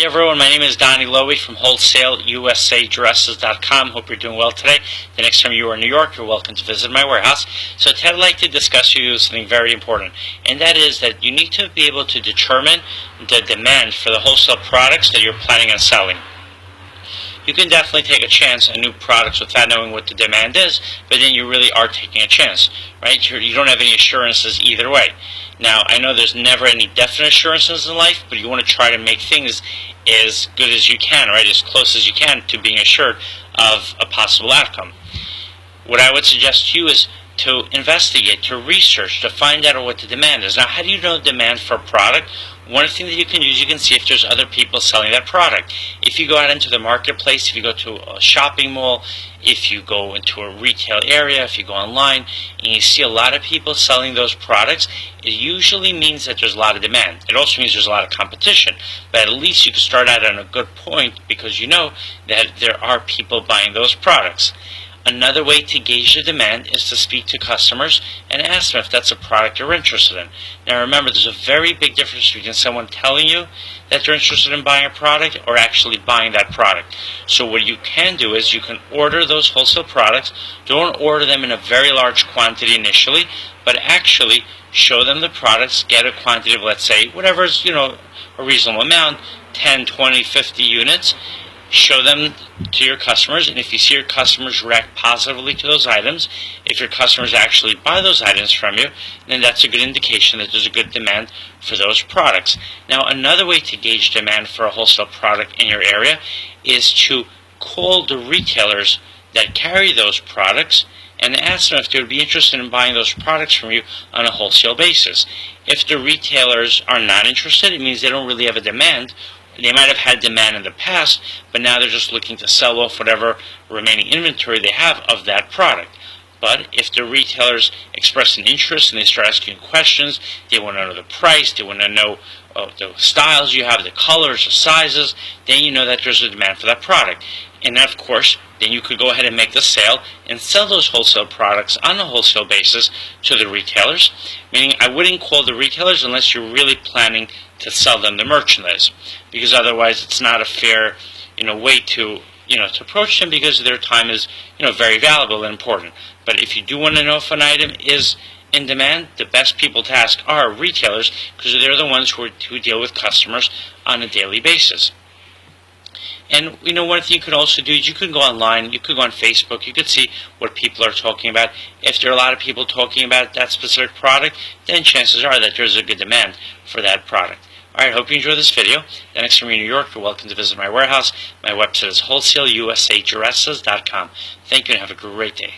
Hey everyone, my name is Donnie Lowy from Wholesale USA Dresses.com. Hope you're doing well today. The next time you are in New York, you're welcome to visit my warehouse. So today I'd like to discuss with you something very important, and that is that you need to be able to determine the demand for the wholesale products that you're planning on selling. You can definitely take a chance on new products without knowing what the demand is, but then you really are taking a chance, right? You don't have any assurances either way. Now, I know there's never any definite assurances in life, but you want to try to make things as good as you can, right? As close as you can to being assured of a possible outcome. What I would suggest to you is to investigate, to research, to find out what the demand is. Now, how do you know the demand for a product? One thing that you can use, you can see if there's other people selling that product. If you go out into the marketplace, if you go to a shopping mall, if you go into a retail area, if you go online, and you see a lot of people selling those products, it usually means that there's a lot of demand. It also means there's a lot of competition. But at least you can start out on a good point because you know that there are people buying those products. Another way to gauge the demand is to speak to customers and ask them if that's a product you're interested in. Now remember, there's a very big difference between someone telling you that they're interested in buying a product or actually buying that product. So what you can do is you can order those wholesale products. Don't order them in a very large quantity initially, but actually show them the products, get a quantity of, let's say, whatever's, a reasonable amount, 10, 20, 50 units. Show them to your customers, and if you see your customers react positively to those items, if your customers actually buy those items from you, then that's a good indication that there's a good demand for those products. Now, another way to gauge demand for a wholesale product in your area is to call the retailers that carry those products and ask them if they would be interested in buying those products from you on a wholesale basis. If the retailers are not interested, it means they don't really have a demand. They might have had demand in the past, but now they're just looking to sell off whatever remaining inventory they have of that product. But if the retailers express an interest and they start asking questions, they want to know the price, they want to know the styles you have, the colors, the sizes, then you know that there's a demand for that product. And then, of course, then you could go ahead and make the sale and sell those wholesale products on a wholesale basis to the retailers. Meaning, I wouldn't call the retailers unless you're really planning to sell them the merchandise, because otherwise it's not a fair, way to approach them, because their time is, very valuable and important. But if you do want to know if an item is in demand, the best people to ask are retailers, because they're the ones who deal with customers on a daily basis. And one thing you could also do is you could go online, you could go on Facebook, you could see what people are talking about. If there are a lot of people talking about that specific product, then chances are that there's a good demand for that product. Alright, hope you enjoyed this video. The next time you're in New York, you're welcome to visit my warehouse. My website is wholesaleusadresses.com. Thank you and have a great day.